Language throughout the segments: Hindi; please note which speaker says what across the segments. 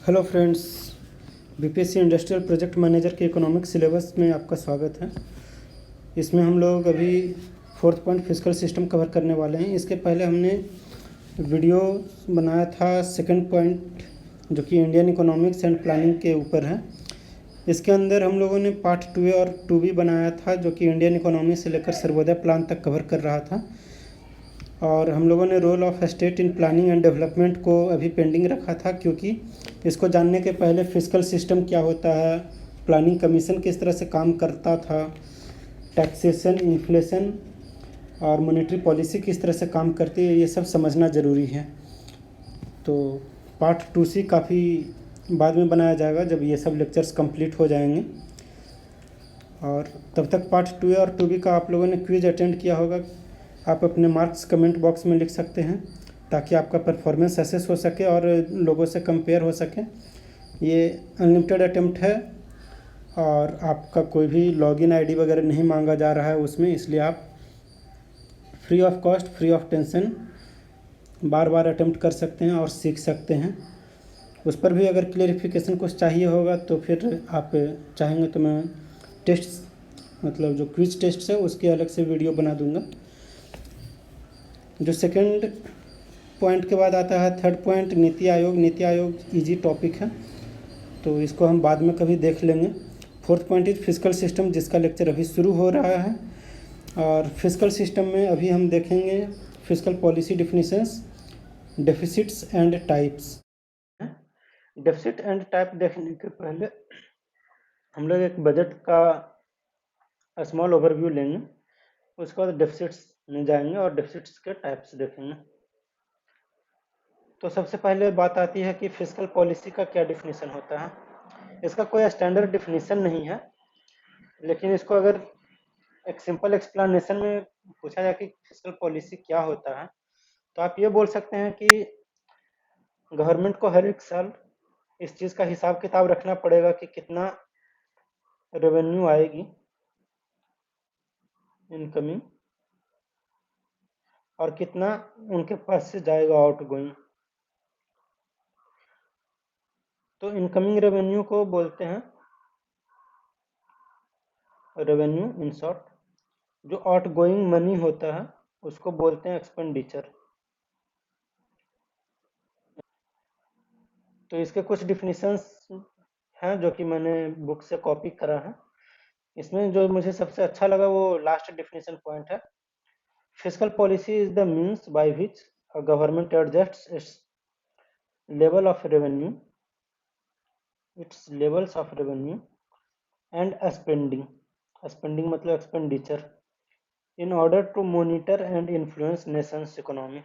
Speaker 1: Hello friends, BPSC industrial project manager के इकोनॉमिक सिलेबस में आपका स्वागत है। इसमें हम लोग अभी fourth point fiscal system cover करने वाले हैं। इसके पहले हमने वीडियो बनाया था सेकंड पॉइंट, जो कि इंडियन इकोनॉमिक्स एंड प्लानिंग के ऊपर है। इसके अंदर हम लोगों ने पार्ट 2 और 2B बनाया था, जो कि इंडियन इकोनॉमी से लेकर सर्वोदय प्लान तक कवर कर रहा था। और हम लोगों ने role of state in planning and development को अभी पेंडिंग रखा था, क्योंकि इसको जानने के पहले फिस्कल सिस्टम क्या होता है, प्लानिंग कमीशन किस तरह से काम करता था, टैक्सेशन, इन्फ्लेशन और मॉनेटरी पॉलिसी किस तरह से काम करती है, ये सब समझना ज़रूरी है। तो पार्ट 2C काफ़ी बाद में बनाया जाएगा, जब ये सब लेक्चर्स कंप्लीट हो जाएंगे। और तब तक पार्ट 2A और 2B का आप लोगों ने क्विज अटेंड किया होगा। आप अपने मार्क्स कमेंट बॉक्स में लिख सकते हैं, ताकि आपका परफॉर्मेंस असेस हो सके और लोगों से कंपेयर हो सके। ये अनलिमिटेड अटेम्प्ट है और आपका कोई भी लॉगिन आईडी वगैरह नहीं मांगा जा रहा है उसमें, इसलिए आप free of cost, free of tension bar bar attempt कर सकते हैं और सीख सकते हैं। उस पर भी अगर क्लेरिफिकेशन कुछ चाहिए होगा तो फिर आप चाहेंगे तो मैं टेस्ट, मतलब जो क्विज टेस्ट है उसके अलग से वीडियो बना दूंगा। जो सेकंड पॉइंट के बाद आता है third point, NITI Aayog. NITI Aayog easy topic है, तो इसको हम बाद में कभी देख लेंगे। Fourth point is fiscal system, जिसका लेक्चर अभी शुरू हो रहा है। और फिस्कल सिस्टम में अभी हम देखेंगे fiscal policy definitions, deficits and types. Deficit and type देखने के पहले हम लोग एक बजट का स्मॉल ओवरव्यू लेंगे, उसके बाद डेफिसिट्स में जाएंगे और डेफिसिट्स के टाइप्स देखेंगे। तो सबसे पहले बात आती है कि फिस्कल पॉलिसी का क्या डिफिनीशन होता है। इसका कोई स्टैंडर्ड डिफिनीशन नहीं है, लेकिन इसको अगर एक सिंपल एक्सप्लेनेशन में पूछा जाए कि फिस्कल पॉलिसी क्या होता है, तो आप ये बोल सकते हैं कि गवर्नमेंट को हर एक साल इस चीज़ का हिसाब किताब रखना पड़ेगा कि कितना रेवेन्यू आएगी इनकमिंग और कितना उनके पास से जाएगा आउट गोइंग। तो इनकमिंग रेवेन्यू को बोलते हैं रेवेन्यू इन शॉर्ट। जो आउट गोइंग मनी होता है उसको बोलते हैं एक्सपेंडिचर। तो इसके कुछ डिफिनीशंस हैं जो कि मैंने बुक से कॉपी करा है। इसमें जो मुझे सबसे अच्छा लगा वो लास्ट डिफिनीशन पॉइंट है। Fiscal policy is the means by which a government adjusts its levels of revenue and spending मतलब expenditure in order to monitor and influence nation's economy.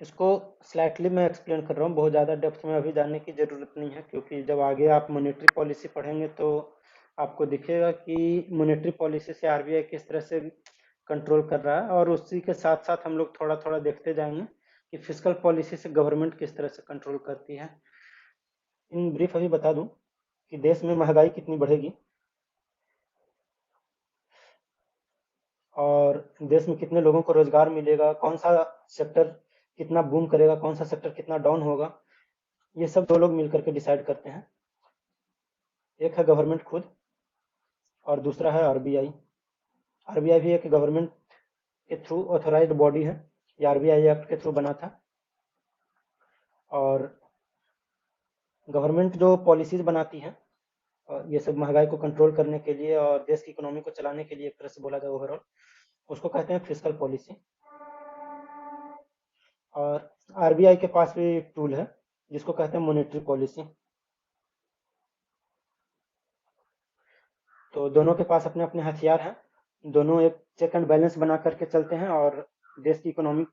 Speaker 1: इसको स्लाइटली मैं एक्सप्लेन कर रहा हूँ, बहुत ज़्यादा डेप्थ में अभी जाने की ज़रूरत नहीं है, क्योंकि जब आगे आप मॉनेटरी पॉलिसी पढ़ेंगे तो आपको दिखेगा कि मॉनेटरी पॉलिसी से आरबीआई किस तरह से कंट्रोल कर रहा है, और उसी के साथ साथ हम लोग थोड़ा थोड़ा देखते जाएंगे कि फिस्कल पॉलिसी से गवर्नमेंट किस तरह से कंट्रोल करती है। इन ब्रीफ अभी बता दूं कि देश में महंगाई कितनी बढ़ेगी और देश में कितने लोगों को रोजगार मिलेगा, कौन सा सेक्टर कितना बूम करेगा, कौन सा सेक्टर कितना डाउन होगा, ये सब दो लोग मिलकर के डिसाइड करते हैं। एक है गवर्नमेंट खुद और दूसरा है आरबीआई। आरबीआई भी एक गवर्नमेंट के थ्रू ऑथोराइज्ड बॉडी है, ये आरबीआई एक्ट के थ्रू बना था। और गवर्नमेंट जो पॉलिसीज बनाती है ये सब महंगाई को कंट्रोल करने के लिए और देश की इकोनॉमी को चलाने के लिए, एक तरह से बोला जाए ओवरऑल, उसको कहते हैं फिस्कल पॉलिसी। और आरबीआई के पास भी एक टूल है जिसको कहते हैं मॉनेटरी पॉलिसी। तो दोनों के पास अपने अपने हथियार हैं, दोनों एक चेक एंड बैलेंस बना करके चलते हैं और देश की इकोनॉमी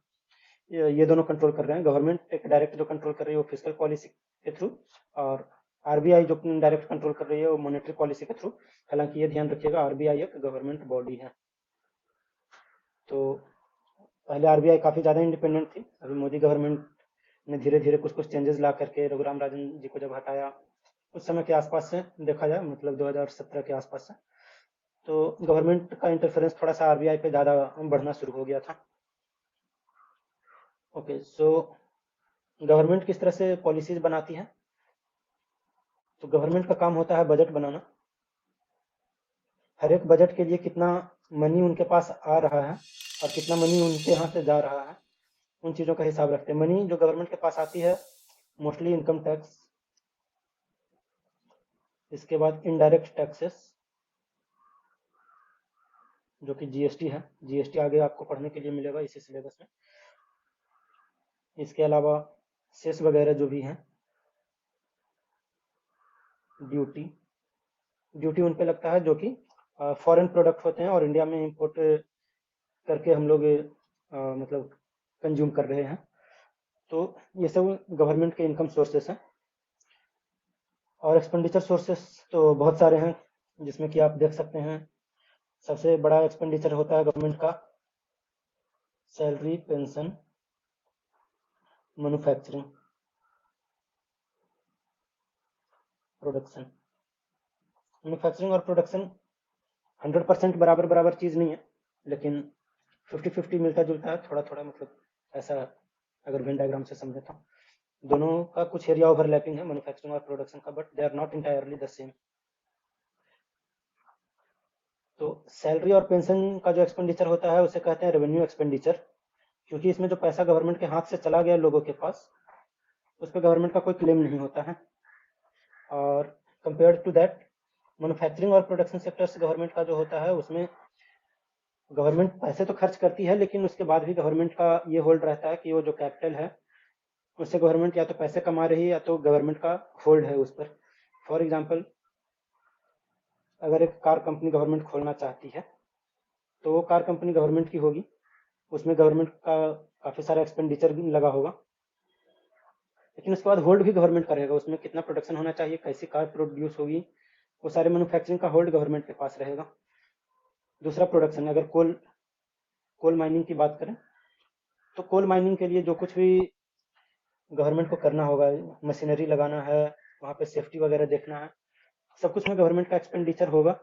Speaker 1: ये दोनों कंट्रोल कर रहे हैं। गवर्नमेंट एक डायरेक्ट जो कंट्रोल कर रही है वो फिस्कल पॉलिसी के थ्रू, और आरबीआई जो डायरेक्ट कंट्रोल कर रही है वो मॉनेटरी पॉलिसी के थ्रू। हालांकि ये ध्यान रखिएगा आरबीआई एक गवर्नमेंट बॉडी है। तो पहले आरबीआई काफ़ी ज़्यादा इंडिपेंडेंट थी, अभी मोदी गवर्नमेंट ने धीरे धीरे कुछ कुछ चेंजेस ला करके रघुराम राजन जी को जब हटाया उस समय के आसपास से देखा जाए, मतलब 2017 के आसपास से, तो गवर्नमेंट का इंटरफेरेंस थोड़ा सा आरबीआई पे ज़्यादा बढ़ना शुरू हो गया था। ओके, सो गवर्नमेंट किस तरह से पॉलिसीज बनाती है, तो गवर्नमेंट का काम होता है बजट बनाना। हर एक बजट के लिए कितना मनी उनके पास आ रहा है और कितना मनी उनके यहाँ से जा रहा है, उन चीज़ों का हिसाब रखते हैं। मनी जो गवर्नमेंट के पास आती है मोस्टली इनकम टैक्स, इसके बाद इनडायरेक्ट टैक्सेस जो कि जीएसटी है। जीएसटी आगे आपको पढ़ने के लिए मिलेगा इसी सिलेबस में। इसके अलावा सेस वगैरह जो भी हैं, ड्यूटी, ड्यूटी उन पे लगता है जो कि फॉरेन प्रोडक्ट होते हैं और इंडिया में इंपोर्ट करके हम लोग मतलब कंज्यूम कर रहे हैं। तो ये सब गवर्नमेंट के इनकम सोर्सेस हैं। और एक्सपेंडिचर सोर्सेस तो बहुत सारे हैं, जिसमें कि आप देख सकते हैं सबसे बड़ा एक्सपेंडिचर होता है गवर्नमेंट का salary, pension, manufacturing, production. Manufacturing और प्रोडक्शन 100% बराबर बराबर चीज़ नहीं है, लेकिन 50-50 मिलता जुलता है, थोड़ा थोड़ा, मतलब ऐसा अगर वेन डायग्राम से समझे तो दोनों का कुछ एरिया ओवरलैपिंग है मैन्युफैक्चरिंग और प्रोडक्शन का, but they are not entirely the same. तो सैलरी और पेंशन का जो एक्सपेंडिचर होता है उसे कहते हैं रेवेन्यू एक्सपेंडिचर, क्योंकि इसमें जो पैसा गवर्नमेंट के हाथ से चला गया लोगों के पास, उस पर गवर्नमेंट का कोई क्लेम नहीं होता है। और कंपेयर टू दैट मैन्युफैक्चरिंग और प्रोडक्शन सेक्टर्स गवर्नमेंट का जो होता है, उसमें गवर्नमेंट पैसे तो खर्च करती है, लेकिन उसके बाद भी गवर्नमेंट का ये होल्ड रहता है कि वो जो कैपिटल है उससे गवर्नमेंट या तो पैसे कमा रही है या तो गवर्नमेंट का होल्ड है उस पर। फॉर एग्जाम्पल, अगर एक कार कंपनी गवर्नमेंट खोलना चाहती है तो वो कार कंपनी गवर्नमेंट की होगी, उसमें गवर्नमेंट का काफ़ी सारा एक्सपेंडिचर भी लगा होगा, लेकिन उसके बाद होल्ड भी गवर्नमेंट करेगा, उसमें कितना प्रोडक्शन होना चाहिए, कैसी कार प्रोड्यूस होगी, वो सारे मैन्युफैक्चरिंग का होल्ड गवर्नमेंट के पास रहेगा। दूसरा प्रोडक्शन, अगर कोल माइनिंग की बात करें तो कोल माइनिंग के लिए जो कुछ भी गवर्नमेंट को करना होगा, मशीनरी लगाना है, वहाँ पे सेफ्टी वगैरह देखना है, सब कुछ में गवर्नमेंट का एक्सपेंडिचर होगा,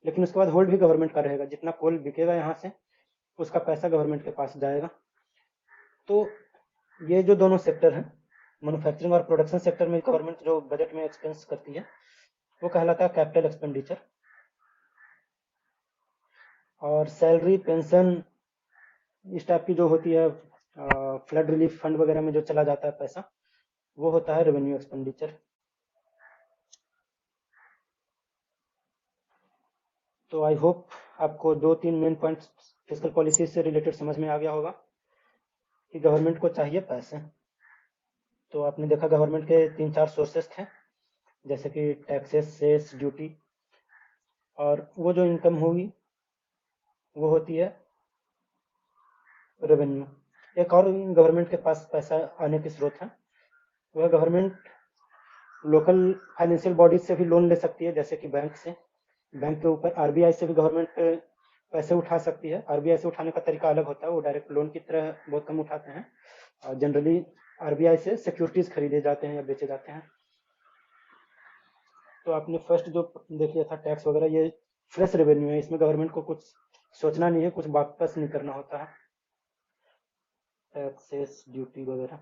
Speaker 1: लेकिन उसके बाद होल्ड भी गवर्नमेंट का रहेगा। जितना कोल बिकेगा यहाँ से उसका पैसा गवर्नमेंट के पास जाएगा। तो ये जो दोनों सेक्टर हैं, मैन्युफैक्चरिंग और प्रोडक्शन सेक्टर में गवर्नमेंट जो बजट में एक्सपेंस करती है वो कहलाता है कैपिटल एक्सपेंडिचर। और सैलरी, पेंशन, इस टाइप की जो होती है, फ्लड रिलीफ फंड वगैरह में जो चला जाता है पैसा, वो होता है रेवेन्यू एक्सपेंडिचर। तो आई होप आपको 2-3 मेन पॉइंट्स फिस्कल पॉलिसी से रिलेटेड समझ में आ गया होगा कि गवर्नमेंट को चाहिए पैसे। तो आपने देखा गवर्नमेंट के 3-4 सोर्सेस थे, जैसे कि टैक्सेस, सेस, ड्यूटी, और वो जो इनकम होगी वो होती है रेवेन्यू। एक और गवर्नमेंट के पास पैसा आने के स्रोत है, वह गवर्नमेंट लोकल फाइनेंशियल बॉडीज से भी लोन ले सकती है, जैसे कि बैंक से। बैंक के ऊपर आरबीआई से भी गवर्नमेंट पैसे उठा सकती है। आरबीआई से उठाने का तरीका अलग होता है, वो डायरेक्ट लोन की तरह बहुत कम उठाते हैं, और जनरली आरबीआई से सिक्योरिटीज खरीदे जाते हैं या बेचे जाते हैं। तो आपने फर्स्ट जो देख लिया था टैक्स वगैरह, ये फ्रेश रेवेन्यू है, इसमें गवर्नमेंट को कुछ सोचना नहीं है, कुछ वापस नहीं करना होता है, टैक्सेस, ड्यूटी वगैरह।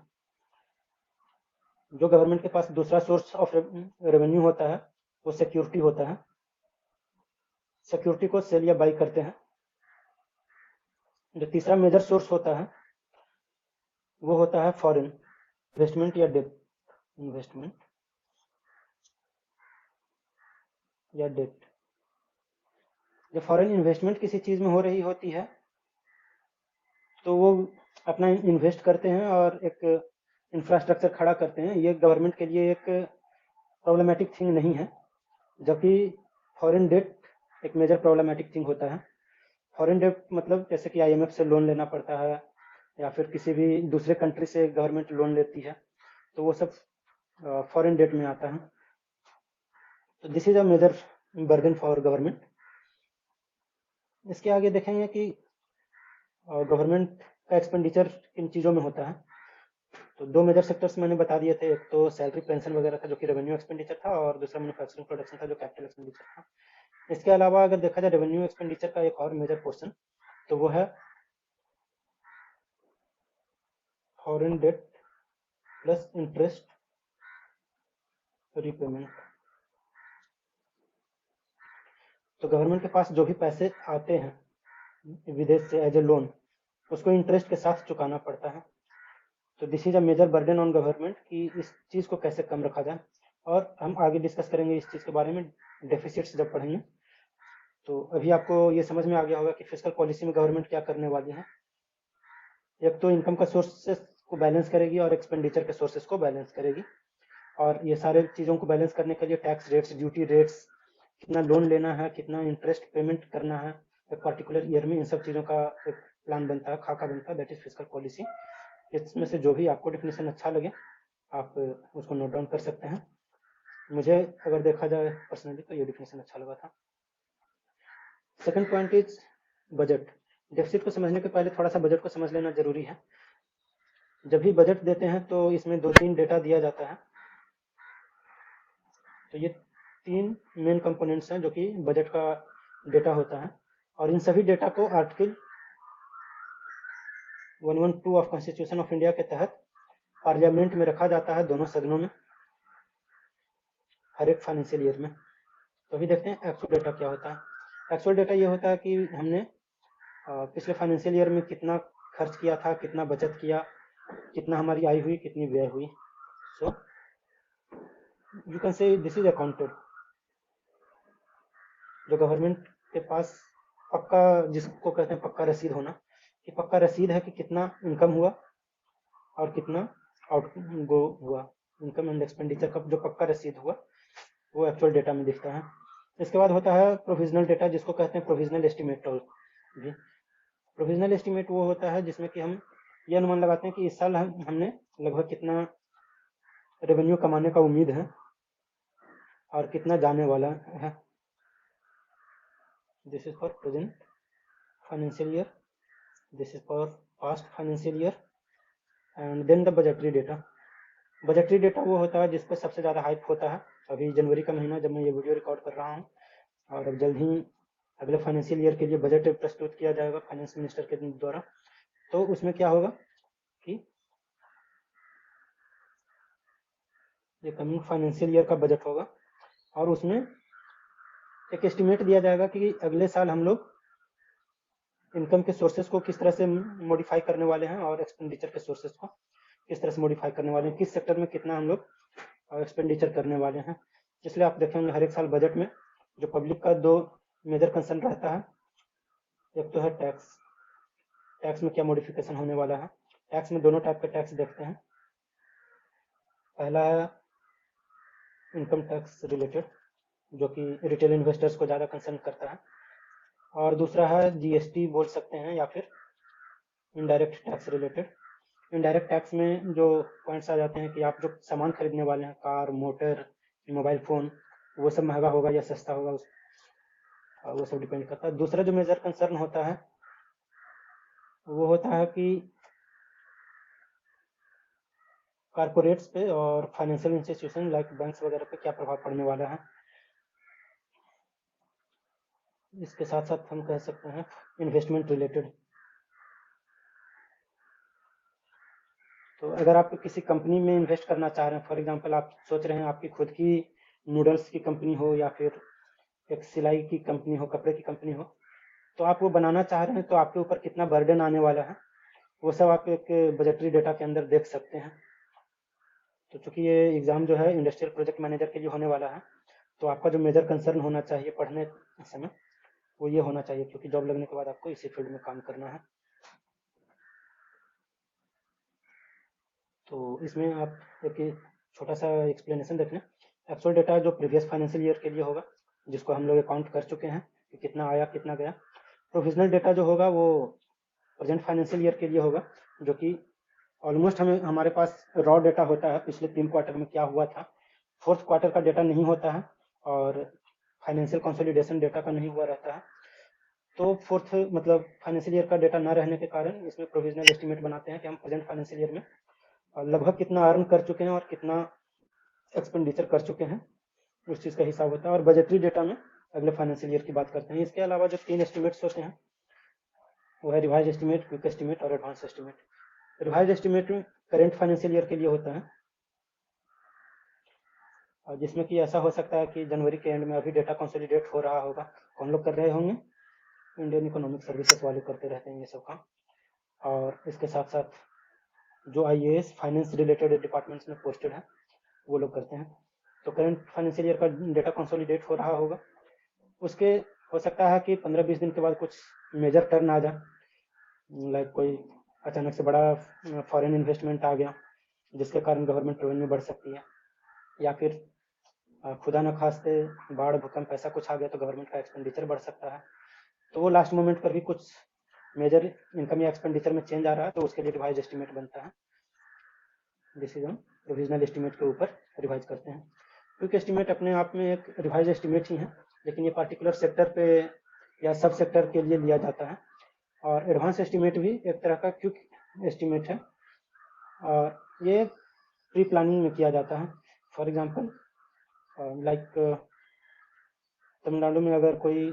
Speaker 1: जो गवर्नमेंट के पास दूसरा सोर्स ऑफ रेवेन्यू होता है वो सिक्योरिटी होता है। सिक्योरिटी को सेल या बाई करते हैं। जो तीसरा मेजर सोर्स होता है वो होता है फॉरेन इन्वेस्टमेंट या डेट, इन्वेस्टमेंट या डेट। जब फॉरेन इन्वेस्टमेंट किसी चीज़ में हो रही होती है तो वो अपना इन्वेस्ट करते हैं और एक इंफ्रास्ट्रक्चर खड़ा करते हैं। ये गवर्नमेंट के लिए एक प्रॉब्लमेटिक थिंग नहीं है, जबकि फॉरेन डेट एक मेजर प्रॉब्लमेटिक थिंग होता है। फॉरेन डेट मतलब जैसे कि आईएमएफ से लोन लेना पड़ता है या फिर किसी भी दूसरे कंट्री से गवर्नमेंट लोन लेती है, तो वो सब फॉरेन डेट में आता है। तो this is a major burden for government. इसके आगे देखेंगे कि गवर्नमेंट का एक्सपेंडिचर किन चीज़ों में होता है। तो 2 मेजर सेक्टर्स मैंने बता दिए थे, एक तो सैलरी पेंशन वगैरह था जो कि रेवेन्यू एक्सपेंडिचर था, और दूसरा मैन्युफैक्चरिंग प्रोडक्शन था जो कैपिटल एक्सपेंडिचर था। इसके अलावा अगर देखा जाए रेवेन्यू एक्सपेंडिचर का एक और मेजर पोर्शन, तो वो है foreign debt plus interest repayment. तो गवर्नमेंट के पास जो भी पैसे आते हैं विदेश से एज ए लोन, उसको इंटरेस्ट के साथ चुकाना पड़ता है। तो this is a major burden on government कि इस चीज़ को कैसे कम रखा जाए, और हम आगे डिस्कस करेंगे इस चीज़ के बारे में डेफिसिट्स जब पढ़ेंगे। तो अभी आपको ये समझ में आ गया होगा कि फिस्कल पॉलिसी में गवर्नमेंट क्या करने वाली है। एक तो इनकम का सोर्सेस को बैलेंस करेगी और एक्सपेंडिचर के सोर्सेस को बैलेंस करेगी, और ये सारे चीज़ों को बैलेंस करने के लिए टैक्स रेट्स, ड्यूटी रेट्स, कितना लोन लेना है, कितना इंटरेस्ट पेमेंट करना है एक पर्टिकुलर ईयर में, इन सब चीज़ों का एक प्लान बनता है, खाका बनता है, दैट इज फिस्कल पॉलिसी। इसमें से जो भी आपको डेफिनेशन अच्छा लगे आप उसको नोट डाउन कर सकते हैं। मुझे अगर देखा जाए पर्सनली तो ये डेफिनेशन अच्छा लगा था। Second point is budget. Deficit को समझने के पहले थोड़ा सा बजट को समझ लेना जरूरी है। जब भी बजट देते हैं तो इसमें 2-3 डेटा दिया जाता है। तो ये 3 मेन कंपोनेंट्स हैं जो कि बजट का डेटा होता है, और इन सभी डेटा को article 112 of constitution of India के तहत पार्लियामेंट में रखा जाता है, दोनों सदनों में, हर एक फाइनेंशियल ईयर में। तो अभी देखते हैं एक्चुअल डेटा क्या होता है। एक्चुअल डेटा ये होता है कि हमने पिछले फाइनेंशियल ईयर में कितना खर्च किया था, कितना बचत किया, कितना हमारी आय हुई, कितनी व्यय हुई। So you can say this is accounted. जो गवर्नमेंट के पास पक्का, जिसको कहते हैं पक्का रसीद होना, कि पक्का रसीद है कि कितना इनकम हुआ और कितना आउट गो हुआ, इनकम एंड एक्सपेंडिचर का जो पक्का रसीद हुआ वो एक्चुअल डेटा में दिखता है। इसके बाद होता है प्रोविजनल डेटा, जिसको कहते हैं प्रोविजनल एस्टिमेट। भी प्रोविजनल एस्टिमेट वो होता है जिसमें कि हम ये अनुमान लगाते हैं कि इस साल हमने लगभग कितना रेवेन्यू कमाने का उम्मीद है और कितना जाने वाला है। This is for present financial year, this is for past financial year, and then the budgetary data. Budgetary data वो होता है जिस पर सबसे ज़्यादा हाइप होता है अभी जनवरी का महीना जब मैं ये वीडियो रिकॉर्ड कर रहा हूँ, और अब जल्द ही अगले फाइनेंशियल ईयर के लिए बजट प्रस्तुत किया जाएगा फाइनेंस मिनिस्टर के द्वारा। तो उसमें क्या होगा कि ये कमिंग फाइनेंशियल ईयर का बजट होगा, और उसमें एक एस्टिमेट दिया जाएगा कि अगले साल हम लोग इनकम के सोर्सेस को किस तरह से मॉडिफाई करने वाले हैं और एक्सपेंडिचर के सोर्सेस को किस तरह से मॉडिफाई करने वाले हैं, किस सेक्टर में कितना हम लोग एक्सपेंडिचर करने वाले हैं। इसलिए आप देखेंगे हर एक साल बजट में जो पब्लिक का 2 मेजर कंसर्न रहता है। एक तो है टैक्स, टैक्स में क्या मॉडिफिकेशन होने वाला है। टैक्स में दोनों टाइप के टैक्स देखते हैं। पहला है इनकम टैक्स रिलेटेड, जो कि रिटेल इन्वेस्टर्स को ज़्यादा कंसर्न करता है, और दूसरा है जीएसटी बोल सकते हैं, या फिर indirect tax related. Indirect tax में जो पॉइंट्स आ जाते हैं कि आप जो सामान खरीदने वाले हैं, कार, मोटर, मोबाइल फ़ोन, वो सब महंगा होगा या सस्ता होगा, वो सब डिपेंड करता है। दूसरा जो मेजर कंसर्न होता है वो होता है कि कारपोरेट्स पे और फाइनेंशियल इंस्टीट्यूशन लाइक बैंक्स वगैरह पे क्या प्रभाव पड़ने वाला है। इसके साथ साथ हम कह सकते हैं इन्वेस्टमेंट रिलेटेड। तो अगर आप किसी कंपनी में इन्वेस्ट करना चाह रहे हैं, फॉर एग्जांपल आप सोच रहे हैं आपकी खुद की नूडल्स की कंपनी हो या फिर एक सिलाई की कंपनी हो, कपड़े की कंपनी हो, तो आप वो बनाना चाह रहे हैं तो आपके ऊपर कितना बर्डन आने वाला है वो सब आप एक बजटरी डेटा के अंदर देख सकते हैं। तो चूंकि ये एग्ज़ाम जो है इंडस्ट्रियल प्रोजेक्ट मैनेजर के लिए होने वाला है, तो आपका जो मेजर कंसर्न होना चाहिए पढ़ने समय वो ये होना चाहिए, क्योंकि जॉब लगने के बाद आपको इसी फील्ड में काम करना है। तो इसमें आप एक छोटा सा एक्सप्लेनेशन देख लें। एक्चुअल डेटा जो प्रीवियस फाइनेंशियल ईयर के लिए होगा, जिसको हम लोग अकाउंट कर चुके हैं कि कितना आया कितना गया। प्रोविजनल डेटा जो होगा वो प्रेजेंट फाइनेंशियल ईयर के लिए होगा, जो कि ऑलमोस्ट हमारे पास रॉ डेटा होता है पिछले 3 क्वार्टर में क्या हुआ था। फोर्थ क्वार्टर का डेटा नहीं होता है और फाइनेंशियल कंसोलिडेशन डेटा का नहीं हुआ रहता है। तो फोर्थ मतलब फाइनेंशियल ईयर का डेटा न रहने के कारण इसमें प्रोविजनल एस्टिमेट बनाते हैं कि हम प्रेजेंट फाइनेंशियल ईयर में लगभग कितना अर्न कर चुके हैं और कितना एक्सपेंडिचर कर चुके हैं, उस चीज़ का हिसाब होता है। और बजटरी डेटा में अगले फाइनेंशियल ईयर की बात करते हैं। इसके अलावा जो 3 एस्टिमेट्स होते हैं वो है रिवाइज एस्टिमेट, क्विक एस्टिमेट और एडवांस एस्टिमेट। रिवाइज एस्टिमेट में करेंट फाइनेंशियल ईयर के लिए होता है, और जिसमें कि ऐसा हो सकता है कि जनवरी के एंड में अभी डेटा कंसोलिडेट हो रहा होगा, कौन लोग कर रहे होंगे, इंडियन इकोनॉमिक सर्विसेज वाले करते रहते हैं ये सब काम। और इसके साथ साथ जो IAS फाइनेंस रिलेटेड डिपार्टमेंट्स में पोस्टेड हैं वो लोग करते हैं। तो करंट फाइनेंशियल ईयर का डेटा कंसोलिडेट हो रहा होगा, उसके हो सकता है कि 15-20 दिन के बाद कुछ मेजर टर्न आ जाए, लाइक कोई अचानक से बड़ा फॉरेन इन्वेस्टमेंट आ गया जिसके कारण गवर्नमेंट रेवेन्यू बढ़ सकती है, या फिर खुदा न खास्ते बाढ़ भूकंप ऐसा कुछ आ गया तो गवर्नमेंट का एक्सपेंडिचर बढ़ सकता है। तो वो लास्ट मोमेंट पर भी कुछ मेजर इनकम या एक्सपेंडिचर में चेंज आ रहा है तो उसके लिए रिवाइज एस्टिमेट बनता है, जिसे हम प्रोविजनल एस्टिमेट के ऊपर रिवाइज करते हैं। क्विक एस्टिमेट अपने आप में एक रिवाइज एस्टिमेट ही है, लेकिन ये पार्टिकुलर सेक्टर पे या सब सेक्टर के लिए लिया जाता है। और एडवांस एस्टिमेट भी एक तरह का क्विक एस्टिमेट है और ये प्री प्लानिंग में किया जाता है। फॉर एग्जांपल लाइक तमिलनाडु में अगर कोई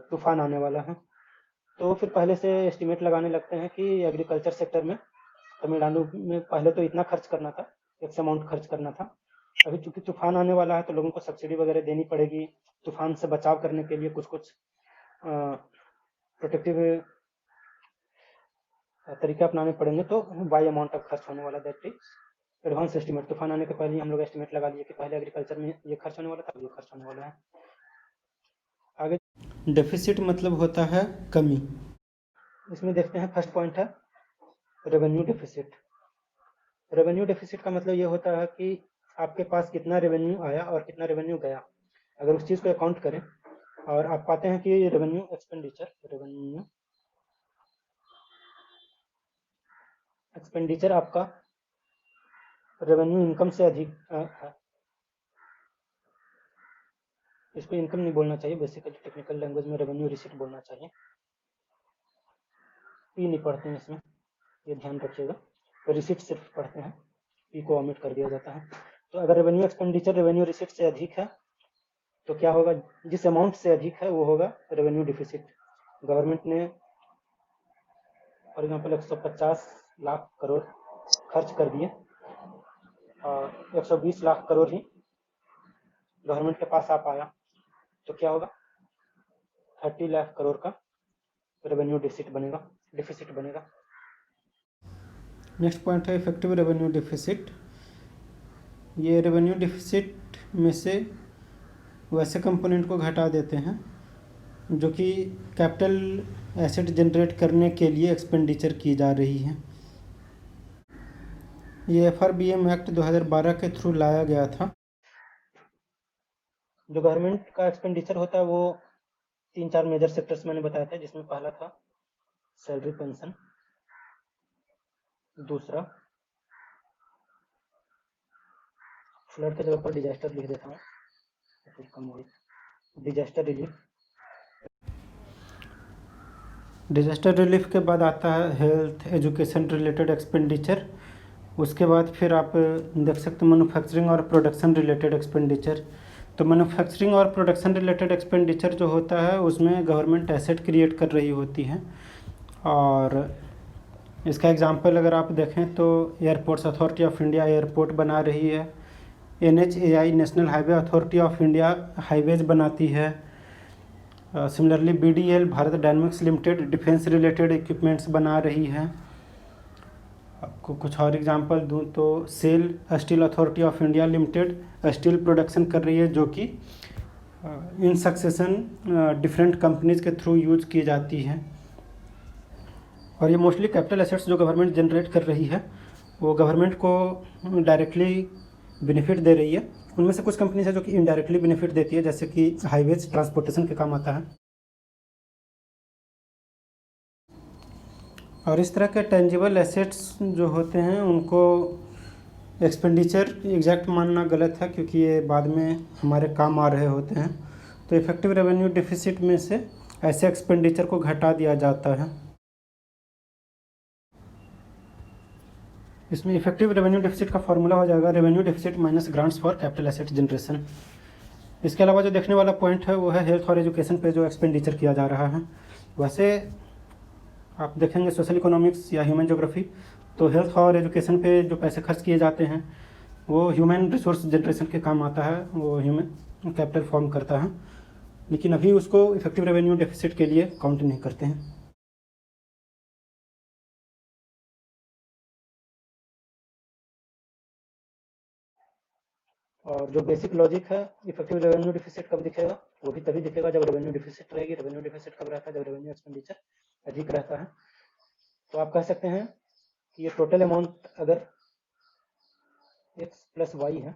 Speaker 1: तूफान आने वाला है तो फिर पहले से एस्टिमेट लगाने लगते हैं कि एग्रीकल्चर सेक्टर में तमिलनाडु में पहले तो इतना खर्च करना था, एक्स अमाउंट खर्च करना था, अभी चूंकि तूफान आने वाला है तो लोगों को सब्सिडी वगैरह देनी पड़ेगी, तूफान से बचाव करने के लिए कुछ कुछ प्रोटेक्टिव तरीके अपनाने पड़ेंगे, तो वाई अमाउंट ऑफ खर्च होने वाला, दैट इज एडवांस एस्टिमेट। तूफान आने के पहले ही हम लोग एस्टिमेट लगा लिए कि पहले एग्रीकल्चर में ये खर्च होने वाला था, ये खर्च होने वाला है। आगे डेफिसिट मतलब होता है कमी। इसमें देखते हैं फर्स्ट पॉइंट है रेवेन्यू डेफिसिट। रेवेन्यू डेफिसिट का मतलब ये होता है कि आपके पास कितना रेवेन्यू आया और कितना रेवेन्यू गया। अगर उस चीज़ को अकाउंट करें और आप पाते हैं कि रेवेन्यू एक्सपेंडिचर आपका रेवेन्यू इनकम से अधिक है, इसको इनकम नहीं बोलना चाहिए, बेसिकली टेक्निकल लैंग्वेज में रेवेन्यू रिसीट बोलना चाहिए। पी नहीं पढ़ते हैं इसमें, ये ध्यान रखिएगा, तो रिसीट सिर्फ पढ़ते हैं, पी को ऑमिट कर दिया जाता है। तो अगर रेवेन्यू एक्सपेंडिचर रेवेन्यू रिसीट से अधिक है तो क्या होगा, जिस अमाउंट से अधिक है वो होगा रेवेन्यू डिफिसिट। गवर्नमेंट ने फॉर एग्जांपल 150 लाख करोड़ खर्च कर दिए और 120 लाख करोड़ ही गवर्नमेंट के पास आ पाया, तो क्या होगा, 30 लाख करोड़ का रेवेन्यू डिफिसिट बनेगा। नेक्स्ट पॉइंट है इफेक्टिव रेवेन्यू डिफिसिट। ये रेवेन्यू डिफिसिट में से वैसे कंपोनेंट को घटा देते हैं जो कि कैपिटल एसेट जनरेट करने के लिए एक्सपेंडिचर की जा रही है। ये FRBM एक्ट 2012 के थ्रू लाया गया था। जो गवर्नमेंट का एक्सपेंडिचर होता है वो 3-4 मेजर सेक्टर्स मैंने बताया था, जिसमें पहला था सैलरी पेंशन, दूसरा फ्लड के जगह पर डिजास्टर लिख देता हूँ, डिजास्टर रिलीफ के बाद आता है हेल्थ एजुकेशन रिलेटेड एक्सपेंडिचर। उसके बाद फिर आप देख सकते हैं मैन्युफैक्चरिंग और प्रोडक्शन रिलेटेड एक्सपेंडिचर। तो मैन्युफैक्चरिंग और प्रोडक्शन रिलेटेड एक्सपेंडिचर जो होता है उसमें गवर्नमेंट एसेट क्रिएट कर रही होती है, और इसका एग्जांपल अगर आप देखें तो Airports Authority of India airport बना रही है, NHAI National Highway Authority of India highways बनाती है, similarly BDL Bharat Dynamics Limited defence related equipments बना रही है। आपको कुछ और एग्जांपल दूं तो SAIL Steel Authority of India Limited steel production कर रही है, जो कि इन सक्सेशन डिफरेंट कंपनीज के थ्रू यूज की जाती है। और ये मोस्टली कैपिटल एसेट्स जो गवर्नमेंट जनरेट कर रही है वो गवर्नमेंट को डायरेक्टली बेनिफिट दे रही है। उनमें से कुछ कंपनीज है जो कि इनडायरेक्टली बेनिफिट देती है, जैसे कि हाईवेज ट्रांसपोर्टेशन के काम आता है। और इस तरह के टेंजिबल एसेट्स जो होते हैं उनको एक्सपेंडिचर एग्जैक्ट मानना गलत है, क्योंकि ये बाद में हमारे काम आ रहे होते हैं। तो इफेक्टिव रेवेन्यू डिफिसिट में से ऐसे एक्सपेंडिचर को घटा दिया जाता है। इसमें इफेक्टिव रेवेन्यू डिफिसिट का फॉर्मूला हो जाएगा revenue deficit minus grants for capital asset generation. इसके अलावा जो देखने वाला पॉइंट है वो है हेल्थ और एजुकेशन पे जो एक्सपेंडिचर किया जा रहा है। वैसे आप देखेंगे सोशल इकोनॉमिक्स या ह्यूमन ज्योग्राफी, तो हेल्थ और एजुकेशन पे जो पैसे खर्च किए जाते हैं वो ह्यूमन रिसोर्स जनरेशन के काम आता है, वो ह्यूमन कैपिटल फॉर्म करता है, लेकिन अभी उसको इफेक्टिव रेवेन्यू डेफिसिट के लिए काउंट नहीं करते हैं। और जो बेसिक लॉजिक है, इफेक्टिव रेवेन्यू डेफिसिट कब दिखेगा, वो भी तभी दिखेगा जब रेवेन्यू डेफिसिट रहेगी। रेवेन्यू डेफिसिट कब रहता है, जब रेवेन्यू एक्सपेंडिचर अधिक रहता है। तो आप कह सकते हैं कि ये टोटल अमाउंट अगर x प्लस वाई है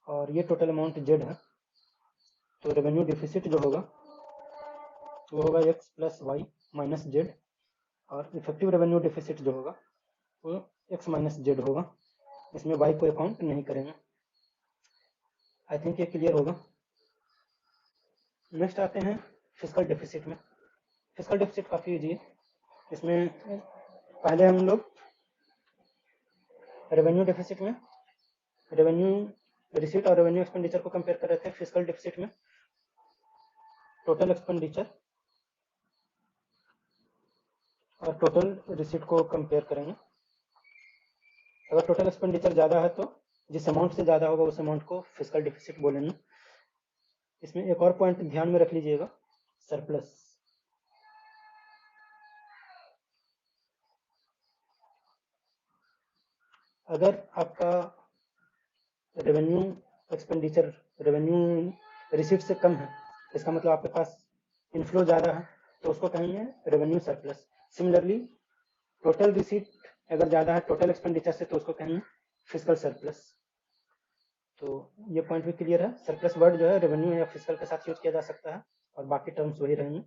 Speaker 1: और ये टोटल अमाउंट z है, तो रेवेन्यू डेफिसिट जो होगा वो होगा x plus Y minus Z, और इफेक्टिव रेवेन्यू डेफिसिट जो होगा वो x माइनस जेड होगा। इसमें y को अकाउंट नहीं करेंगे। आई थिंक ये क्लियर होगा। नेक्स्ट आते हैं फिस्कल डेफिसिट में। फिस्कल डेफिसिट काफ़ी ईजी है। इसमें पहले हम लोग रेवेन्यू डेफिसिट में रेवेन्यू रिसीट और रेवेन्यू एक्सपेंडिचर को कंपेयर कर रहे थे। फिस्कल डेफिसिट में टोटल एक्सपेंडिचर और टोटल रिसीट को कंपेयर करेंगे। अगर टोटल एक्सपेंडिचर ज़्यादा है तो जिस अमाउंट से ज़्यादा होगा उस अमाउंट को फिस्कल डेफिसिट बोलेंगे। इसमें एक और पॉइंट ध्यान में रख लीजिएगा, सरप्लस। अगर आपका रेवेन्यू एक्सपेंडिचर रेवेन्यू रिसीट से कम है, इसका मतलब आपके पास इनफ्लो ज़्यादा है, तो उसको कहेंगे revenue surplus. Similarly total receipt अगर ज़्यादा है टोटल एक्सपेंडिचर से, तो उसको कहेंगे फिस्कल सरप्लस। तो ये पॉइंट भी क्लियर है। सरप्लस वर्ड जो है रेवेन्यू या फिस्कल के साथ यूज किया जा सकता है, और बाकी टर्म्स वही रहेंगे।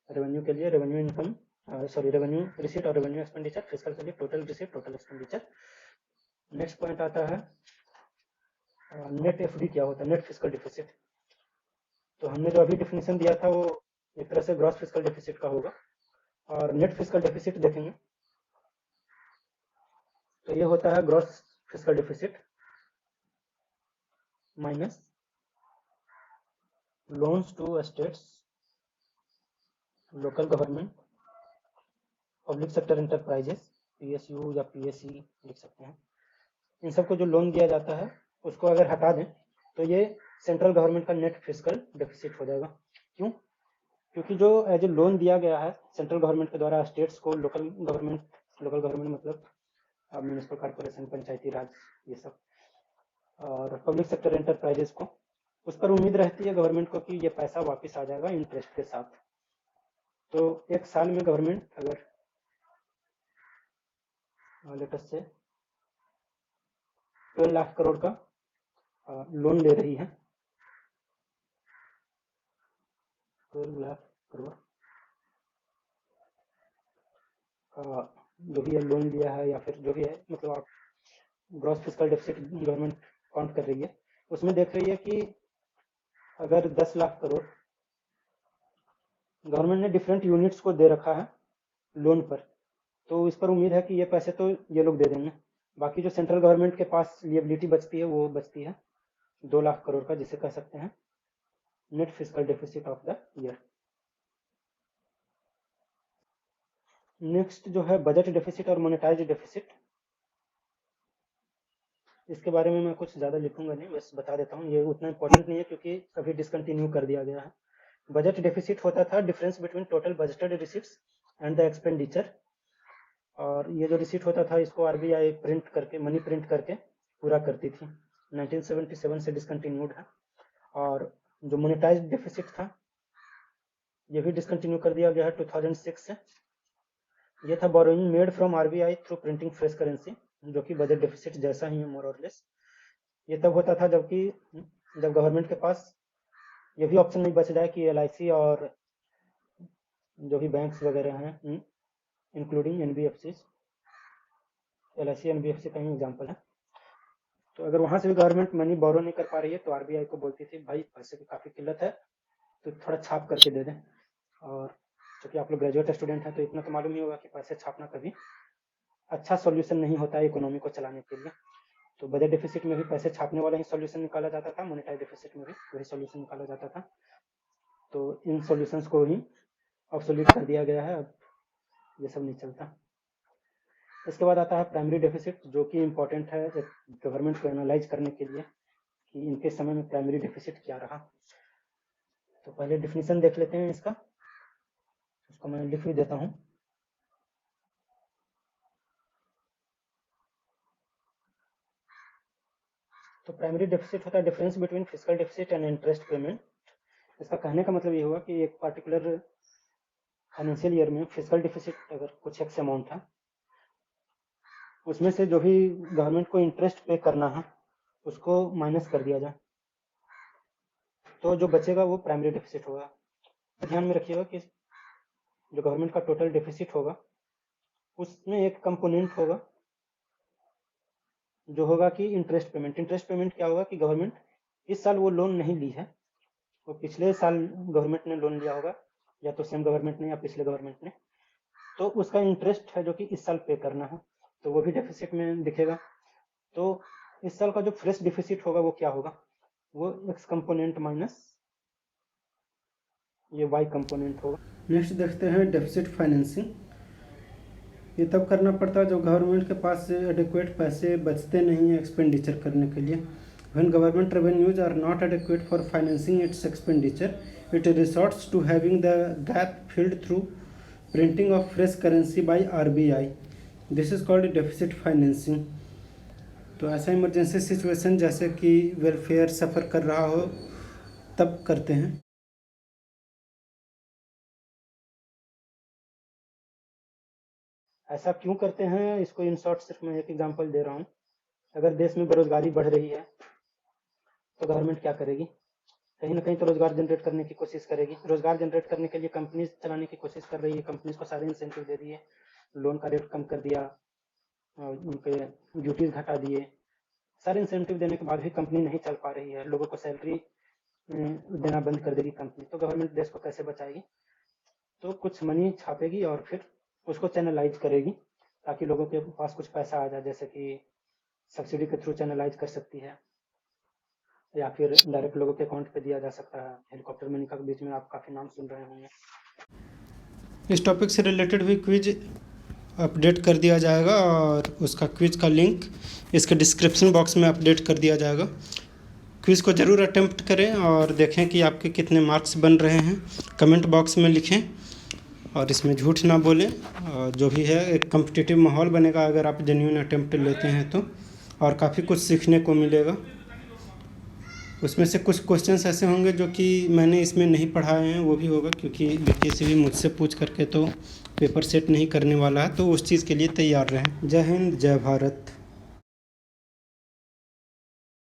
Speaker 1: रेवेन्यू के लिए revenue income, sorry revenue receipt और रेवेन्यू एक्सपेंडिचर। फिस्कल के लिए total receipt total expenditure. Next point आता है नेट एफडी क्या होता है, नेट फिस्कल डेफिसिट। तो हमने जो अभी डेफिनेशन दिया था वो एक तरह से ग्रॉस फिस्कल डेफिसिट का होगा, और नेट फिस्कल डेफिसिट देखेंगे तो ये होता है gross fiscal deficit minus loans to states, local government, public sector enterprises, PSU या पीएसई लिख सकते हैं। इन सबको जो लोन दिया जाता है उसको अगर हटा दें तो ये सेंट्रल गवर्नमेंट का नेट फिस्कल डेफिसिट हो जाएगा। क्यों? क्योंकि जो एज ए लोन दिया गया है सेंट्रल गवर्नमेंट के द्वारा स्टेट्स को, लोकल गवर्नमेंट मतलब म्यूनिसिपल कॉर्पोरेशन, पंचायती राज, ये सब, और पब्लिक सेक्टर एंटरप्राइजेस को, उस पर उम्मीद रहती है गवर्नमेंट को कि ये पैसा वापस आ जाएगा इंटरेस्ट के साथ। तो एक साल में गवर्नमेंट अगर लेटेस्ट से 12 लाख करोड़ का लोन ले रही है, 12 लाख करोड़ का जो भी है लोन लिया है, या फिर जो भी है, मतलब आप gross fiscal deficit government count कर रही है, उसमें देख रही है कि अगर 10 लाख करोड़ गवर्नमेंट ने डिफरेंट यूनिट्स को दे रखा है लोन पर, तो इस पर उम्मीद है कि ये पैसे तो ये लोग दे देंगे। बाकी जो सेंट्रल गवर्नमेंट के पास लिएबिलिटी बचती है वो बचती है 2 लाख करोड़ का, जिसे कह सकते हैं net fiscal deficit of the year. Next जो है बजट डेफिसिट और मोनेटाइज्ड डेफिसिट। इसके बारे में मैं कुछ ज़्यादा लिखूंगा नहीं, बस बता देता हूँ। ये उतना इंपॉर्टेंट नहीं है क्योंकि अभी डिसकंटिन्यू कर दिया गया है। बजट डेफिसिट होता था difference between total budgeted receipts and the expenditure, और ये जो रिसीट होता था इसको आरबीआई प्रिंट करके, मनी प्रिंट करके पूरा करती थी। 1977 से डिसकंटिन्यूड है। और जो मोनेटाइज्ड डेफिसिट था ये भी डिसकंटिन्यू कर दिया गया है 2006 से। ये था borrowing made from RBI through printing fresh currency, जो कि बजट डेफिसिट जैसा ही है मोर और लेस। ये तब होता था जब गवर्नमेंट के पास ये भी ऑप्शन नहीं बच जाए कि एलआईसी और जो भी बैंक्स वगैरह हैं इंक्लूडिंग एनबीएफसी, एलआईसी एनबीएफसी का ही एग्जाम्पल है, तो अगर वहां से भी गवर्नमेंट मनी बोरो नहीं कर पा रही है तो आरबीआई को बोलती थी भाई पैसे की काफ़ी किल्लत है तो थोड़ा छाप करके दे दें। और चूँकि आप लोग ग्रेजुएट स्टूडेंट हैं तो इतना तो मालूम ही होगा कि पैसे छापना कभी अच्छा सॉल्यूशन नहीं होता है इकोनॉमी को चलाने के लिए। तो बजट डेफिसिट में भी पैसे छापने वाला ही सॉल्यूशन निकाला जाता था, मोनेटाइज डेफिसिट में भी वही सॉल्यूशन निकाला जाता था। तो इन सॉल्यूशंस को ही ऑब्सोल्यूट कर दिया गया है, अब ये सब नहीं चलता। इसके बाद आता है प्राइमरी डेफिसिट, जो कि इम्पोर्टेंट है एक गवर्नमेंट को एनालाइज करने के लिए कि इनके समय में प्राइमरी डेफिसिट क्या रहा। तो पहले डिफिनीशन देख लेते हैं इसका, उसको मैं लिख भी देता हूँ। तो प्राइमरी डेफिसिट होता है difference between physical deficit and interest payment. इसका कहने का मतलब ये हुआ कि एक पार्टिकुलर फाइनेंशियल ईयर में फिजिकल डेफिसिट अगर कुछ एक्स अमाउंट था, उसमें से जो भी गवर्नमेंट को इंटरेस्ट पे करना है उसको माइनस कर दिया जाए, तो जो बचेगा वो प्राइमरी डेफिसिट होगा। ध्यान में रखिएगा कि जो गवर्नमेंट का टोटल डेफिसिट होगा उसमें एक कंपोनेंट होगा जो होगा कि इंटरेस्ट पेमेंट। इंटरेस्ट पेमेंट क्या होगा कि गवर्नमेंट इस साल वो लोन नहीं ली है, वो पिछले साल गवर्नमेंट ने लोन लिया होगा, या तो सेम गवर्नमेंट ने या पिछले गवर्नमेंट ने, तो उसका इंटरेस्ट है जो कि इस साल पे करना है, तो वो भी डेफिसिट में दिखेगा। तो इस साल का जो फ्रेश डेफिसिट होगा वो क्या होगा, वो एक्स कंपोनेंट माइनस ये वाई कंपोनेंट होगा। नेक्स्ट देखते हैं डेफिसिट फाइनेंसिंग। ये तब करना पड़ता है जब गवर्नमेंट के पास एडिक्वेट पैसे बचते नहीं हैं एक्सपेंडिचर करने के लिए। When government revenues are not adequate for financing its expenditure, it resorts to having the gap filled through printing of fresh currency by RBI। This is called deficit financing. तो ऐसा इमरजेंसी सिचुएशन जैसे कि वेलफेयर सफ़र कर रहा हो तब करते हैं। ऐसा क्यों करते हैं, इसको इन शॉर्ट सिर्फ मैं एक एग्जांपल दे रहा हूँ। अगर देश में बेरोजगारी बढ़ रही है तो गवर्नमेंट क्या करेगी, कहीं ना कहीं तो रोजगार जनरेट करने की कोशिश करेगी। रोजगार जनरेट करने के लिए कंपनीज चलाने की कोशिश कर रही है, कंपनीज को सारे इंसेंटिव दे दिए, लोन का रेट कम कर दिया, उनके ड्यूटीज घटा दिए, सारे इंसेंटिव देने के बाद भी कंपनी नहीं चल पा रही है, लोगों को सैलरी देना बंद कर देगी कंपनी, तो गवर्नमेंट देश को कैसे बचाएगी, तो कुछ मनी छापेगी और फिर उसको चैनलाइज करेगी ताकि लोगों के पास कुछ पैसा आ जाए, जैसे कि सब्सिडी के थ्रू चैनलाइज कर सकती है, या फिर डायरेक्ट लोगों के अकाउंट पे दिया जा सकता है। हेलीकॉप्टर मनी का बीच में आप काफ़ी नाम सुन रहे होंगे। इस टॉपिक से रिलेटेड भी क्विज अपडेट कर दिया जाएगा और उसका क्विज का लिंक इसके डिस्क्रिप्शन बॉक्स में अपडेट कर दिया जाएगा। क्विज को ज़रूर अटेम्प्ट करें और देखें कि आपके कितने मार्क्स बन रहे हैं, कमेंट बॉक्स में लिखें और इसमें झूठ ना बोलें। और जो भी है एक कम्पिटिटिव माहौल बनेगा अगर आप जेन्युइन अटेम्प्ट लेते हैं तो, और काफ़ी कुछ सीखने को मिलेगा। उसमें से कुछ क्वेश्चंस ऐसे होंगे जो कि मैंने इसमें नहीं पढ़ाए हैं, वो भी होगा क्योंकि BPSC भी मुझसे पूछ करके तो पेपर सेट नहीं करने वाला है, तो उस चीज़ के लिए तैयार रहें। जय हिंद, जय भारत।